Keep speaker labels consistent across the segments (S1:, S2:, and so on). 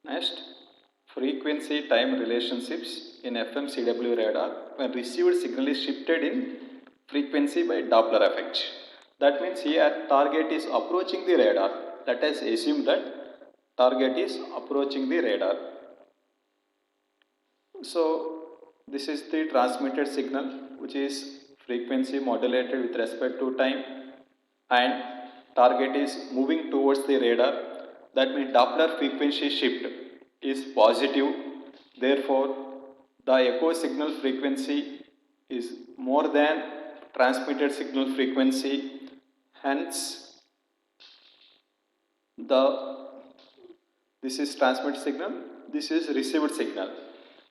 S1: Next, frequency time relationships in FMCW radar when received signal is shifted in frequency by Doppler effect. That means here target is approaching the radar. Let us assume that target is approaching the radar. So this is the transmitted signal which is frequency modulated with respect to time, and target is moving towards the radar. That means Doppler frequency shift is positive. Therefore, the echo signal frequency is more than transmitted signal frequency. Hence, this is transmitted signal, this is received signal.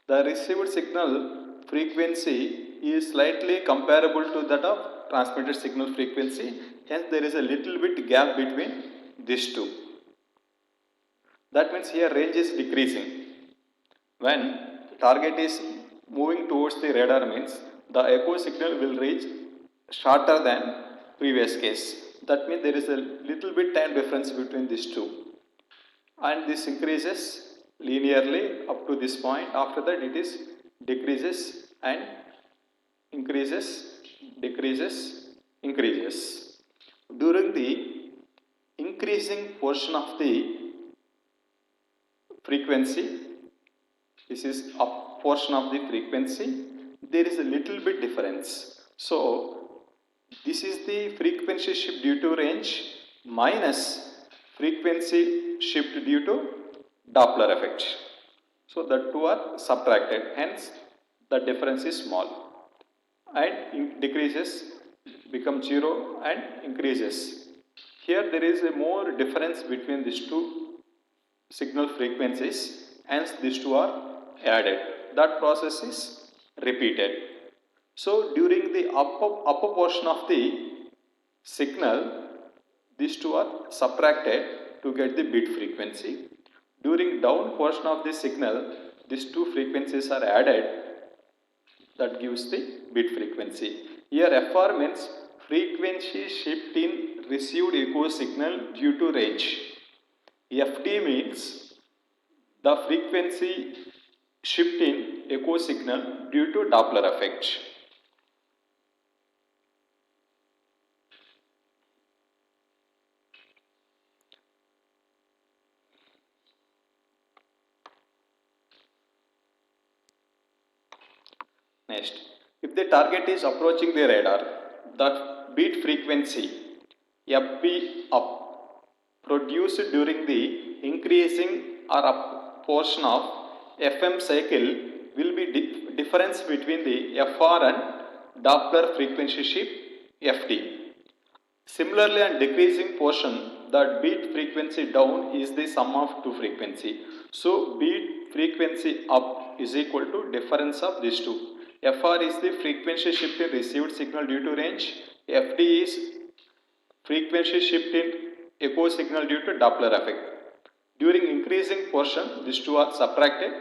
S1: The received signal frequency is slightly comparable to that of transmitted signal frequency, hence there is a little bit gap between these two. That means here range is decreasing. When target is moving towards the radar means the echo signal will reach shorter than previous case. That means there is a little bit time difference between these two, and this increases linearly up to this point. After that it is decreases and increases, decreases, increases. During the increasing portion of the frequency, this is up portion of the frequency, there is a little bit difference. So this is the frequency shift due to range minus frequency shift due to Doppler effect. So the two are subtracted, hence the difference is small, and decreases become 0 and increases. Here there is a more difference between these two signal frequencies, hence these two are added. That process is repeated. So during the upper portion of the signal, these two are subtracted to get the bit frequency. During down portion of the signal, these two frequencies are added, that gives the bit frequency. Here FR means frequency shift in received echo signal due to range. FT means the frequency shift in echo signal due to Doppler effect. Next, if the target is approaching the radar, the beat frequency FB up produced during the increasing or up portion of FM cycle will be difference between the FR and Doppler frequency shift FD. Similarly, on decreasing portion, the beat frequency down is the sum of two frequency. So, beat frequency up is equal to difference of these two. FR is the frequency shift in received signal due to range. FD is frequency shift in echo signal due to Doppler effect. During increasing portion, these two are subtracted.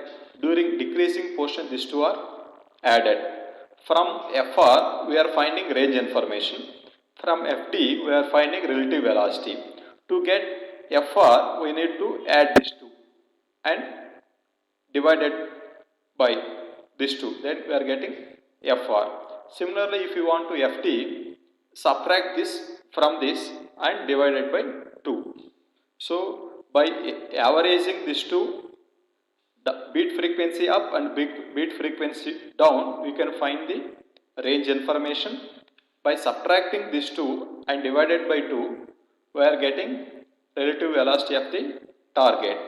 S1: During decreasing portion, these two are added. From FR, we are finding range information. From FD, we are finding relative velocity. To get FR, we need to add these two and divided by these two. Then we are getting FR. Similarly, if you want to FD, subtract this from this and divided by 2. So, by averaging these two, the beat frequency up and beat frequency down, we can find the range information. By subtracting these two and divided by 2, we are getting relative velocity of the target.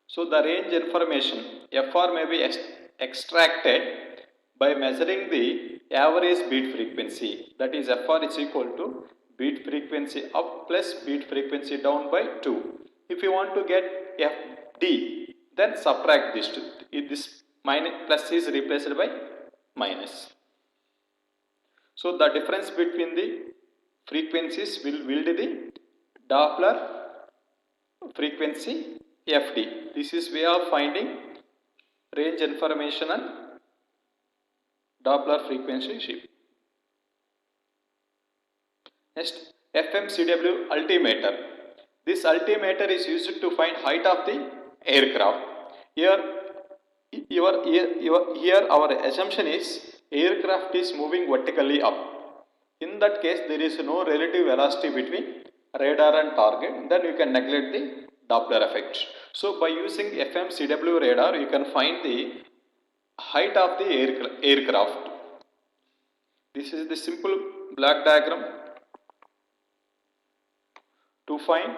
S1: So the range information FR may be extracted by measuring the average beat frequency, that is FR is equal to beat frequency up plus beat frequency down by 2. If you want to get FD, then subtract this two. This minus plus is replaced by minus. So the difference between the frequencies will yield the Doppler frequency FD. This is way of finding range information and Doppler frequency shift. Next, FMCW altimeter. This altimeter is used to find height of the aircraft. Here, here our assumption is aircraft is moving vertically up. In that case, there is no relative velocity between radar and target. Then you can neglect the Doppler effect. So by using FMCW radar, you can find the height of the aircraft. This is the simple block diagram to find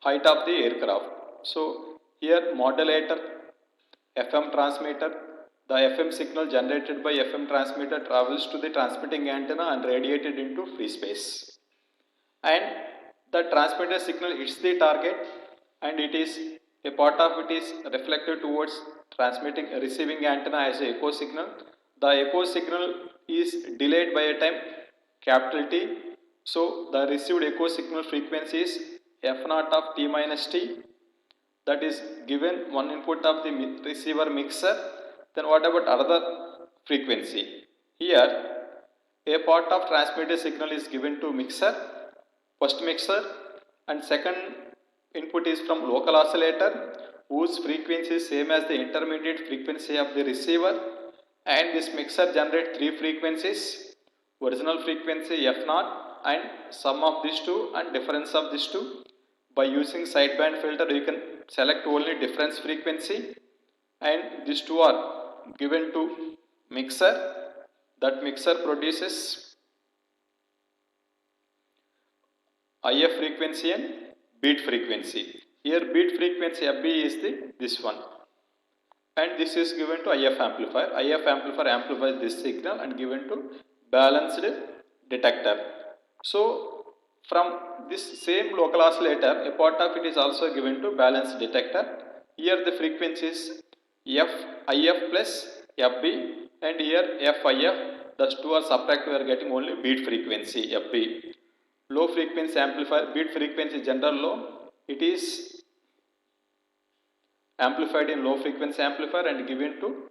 S1: height of the aircraft. So here modulator, FM transmitter, the FM signal generated by FM transmitter travels to the transmitting antenna and radiated into free space. And the transmitter signal hits the target and it is a part of it is reflected towards receiving antenna as a echo signal. The echo signal is delayed by a time capital T. So the received echo signal frequency is f0 of t minus t, that is given one input of the receiver mixer. Then what about another frequency? Here a part of transmitter signal is given to mixer, first mixer, and second input is from local oscillator whose frequency is same as the intermediate frequency of the receiver, and this mixer generates three frequencies: original frequency f0 and sum of these two and difference of these two. By using sideband filter, you can select only difference frequency, and these two are given to mixer. That mixer produces IF frequency and beat frequency. Here beat frequency FB is this one, and this is given to IF amplifier. IF amplifier amplifies this signal and given to balanced detector. So from this same local oscillator, a part of it is also given to balanced detector. Here the frequency is IF plus FB, and here FIF. Thus two are subtracted, we are getting only beat frequency FB. Low frequency amplifier, beat frequency general low, it is amplified in low frequency amplifier and given to,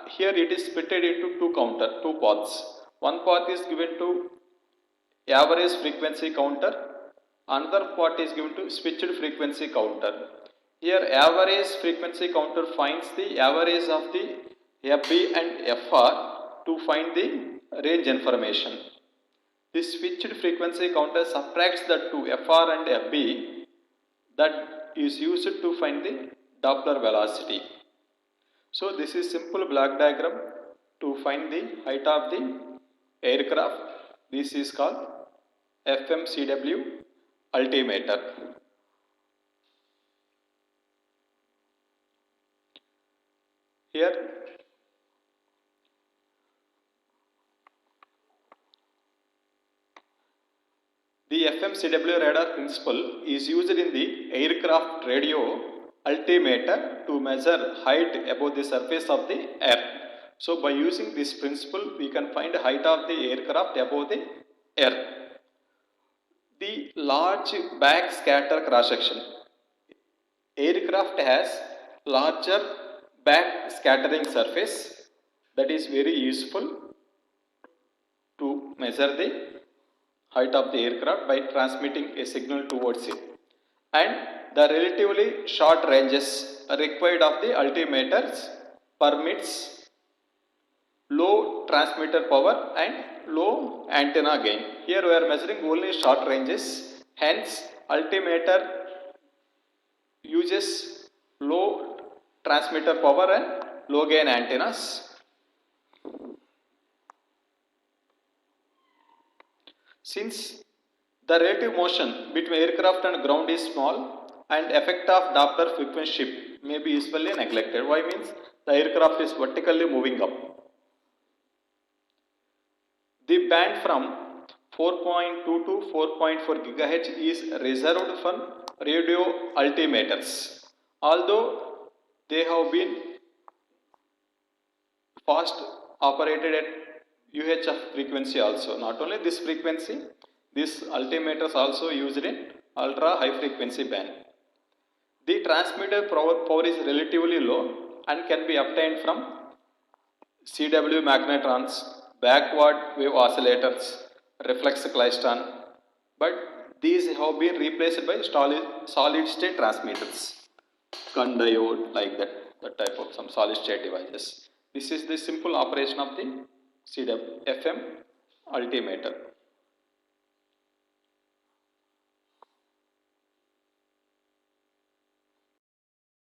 S1: here it is split into two paths. One path is given to average frequency counter, another part is given to switched frequency counter. Here average frequency counter finds the average of the FB and FR to find the range information. This switched frequency counter subtracts the two FR and FB that is used to find the Doppler velocity. So this is simple block diagram to find the height of the aircraft. This is called FMCW altimeter. Here the FMCW radar principle is used in the aircraft radio altimeter to measure height above the surface of the earth. So by using this principle, we can find the height of the aircraft above the earth. The large backscatter cross section. Aircraft has larger back scattering surface, that is very useful to measure the height of the aircraft by transmitting a signal towards it. And the relatively short ranges required of the altimeters permits low transmitter power and low antenna gain. Here we are measuring only short ranges, hence altimeter uses low transmitter power and low gain antennas. Since the relative motion between aircraft and ground is small and effect of Doppler frequency shift may be usefully neglected. Why means the aircraft is vertically moving up. The band from 4.2 to 4.4 GHz is reserved for radio altimeters. Although they have been fast operated at UHF frequency also. Not only this frequency, these altimeters also used in ultra high frequency band. The transmitter power is relatively low and can be obtained from CW magnetrons, backward wave oscillators, reflex klystron, but these have been replaced by solid state transmitters, gun diode, like that type of some solid state devices. This is the simple operation of the CWFM altimeter.